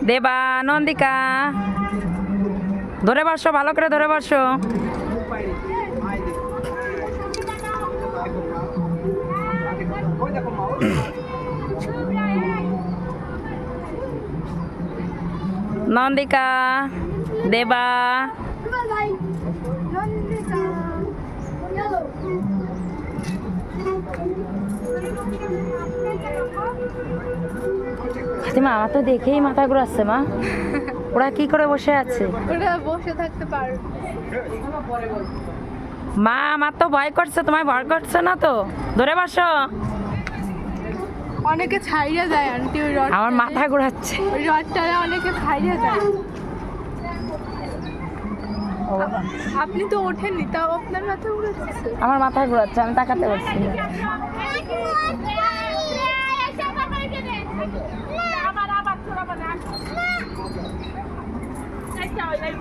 দেবা, নন্দিকা ধরে বসো, ভালো করে ধরে বসো। নন্দিকা, দেবা, আমার তো দেখেই মাথা ঘুরাচ্ছে। মা ওরা কি করে বসে আছে? ওরা বসে থাকতে পারবে। মা আমার তো ভয় করছে, তোমায় ভয় করছে না তো? ধরে বসো। অনেকে ছাইড়া যায় আন্টি ওই রড, আমার মাথা ঘোরাচ্ছে। ওই রডটারে অনেকে ছাইড়া যায়। আপনি তো ওঠেননি, তাও আপনার মাথা ঘুরাচ্ছে। আমার মাথা ঘোরাচ্ছে, আমি তাকাতে পারছি না।